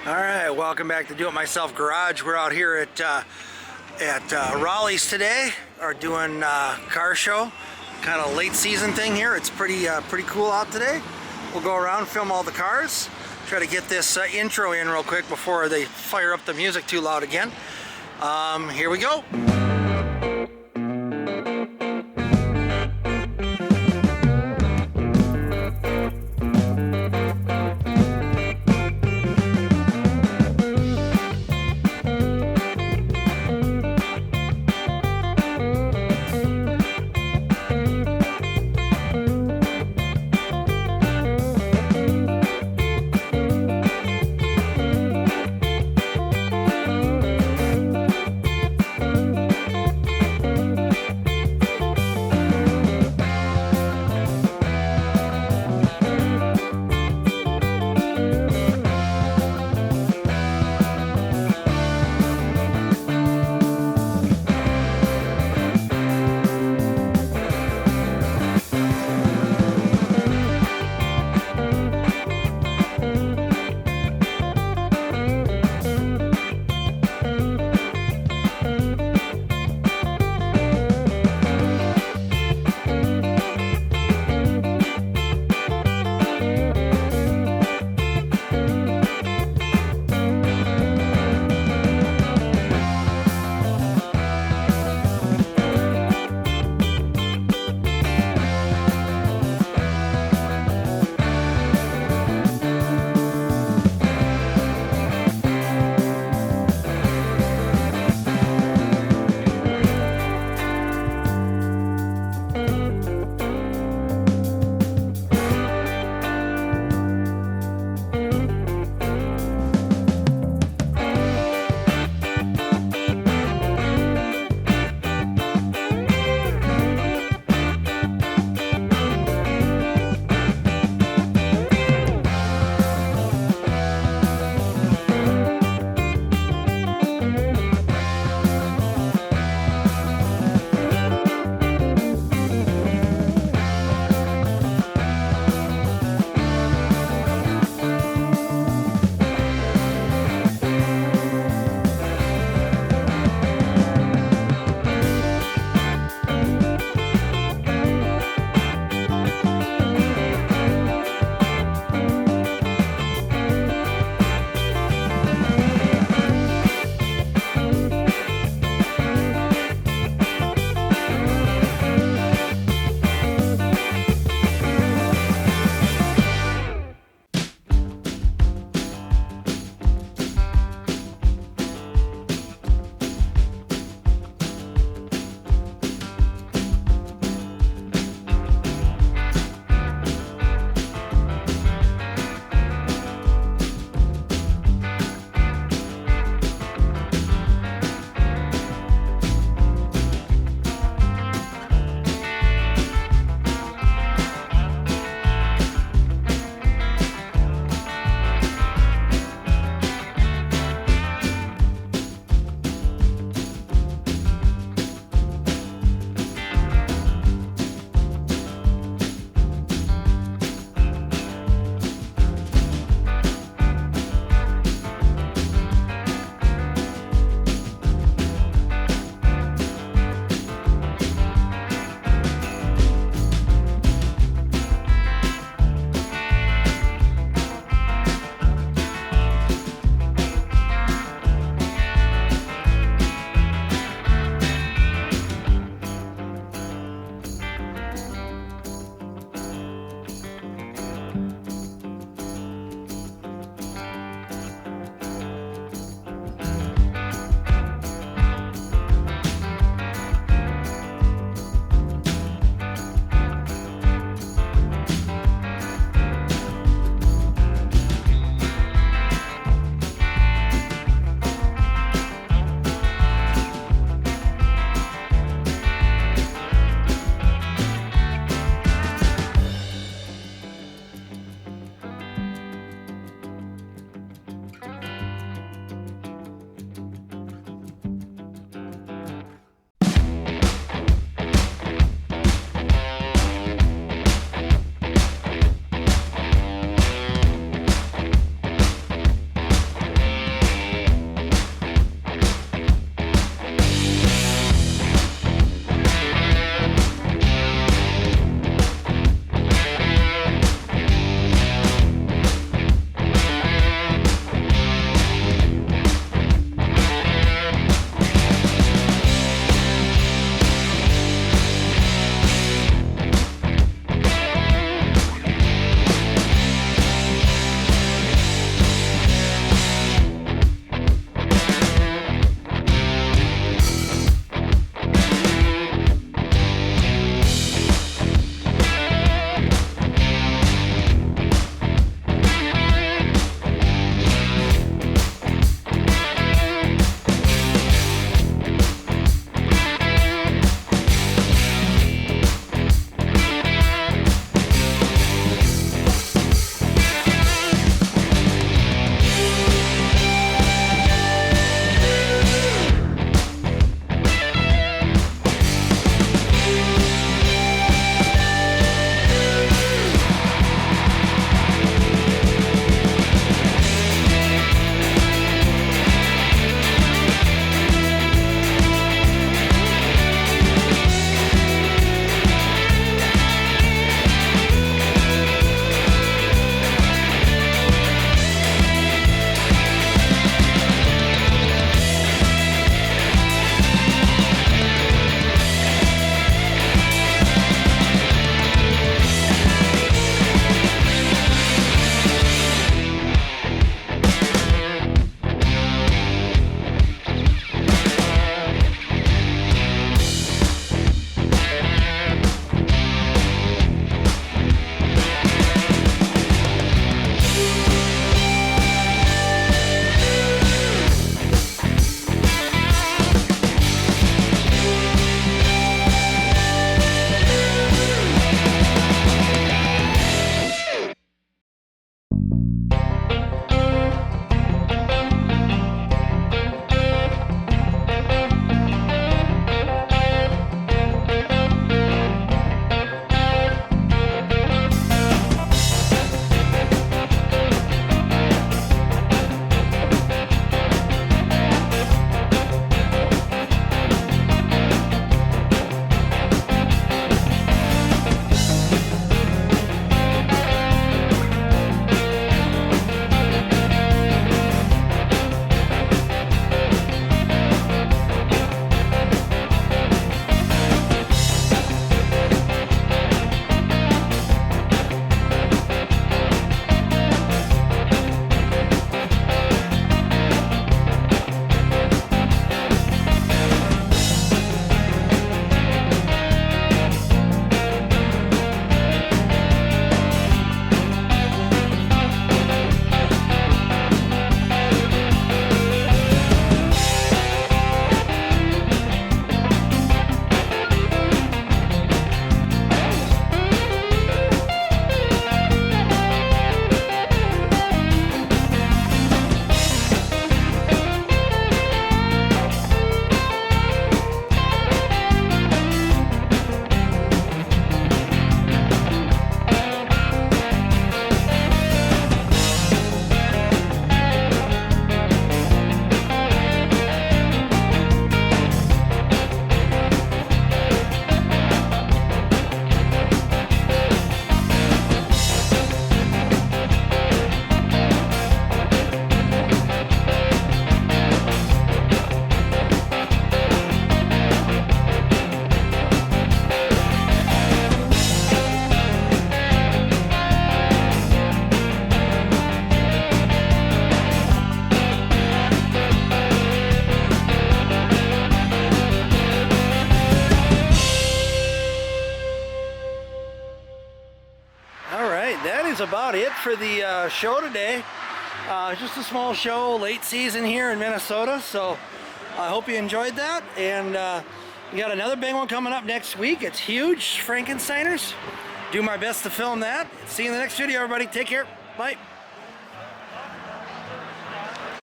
All right, welcome back to Do It Myself Garage. We're out here at Rollies today, are doing car show, kind of late season thing here. It's pretty cool out today. We'll go around, film all the cars, try to get this intro in real quick before they fire up the music too loud again. Here we go. is about it for the show today. Just a small show, late season here in Minnesota, so I hope you enjoyed that. And we got another big one coming up next week. It's huge, Frankensteiners. Do my best to film that. See you in the next video, everybody. Take care. Bye.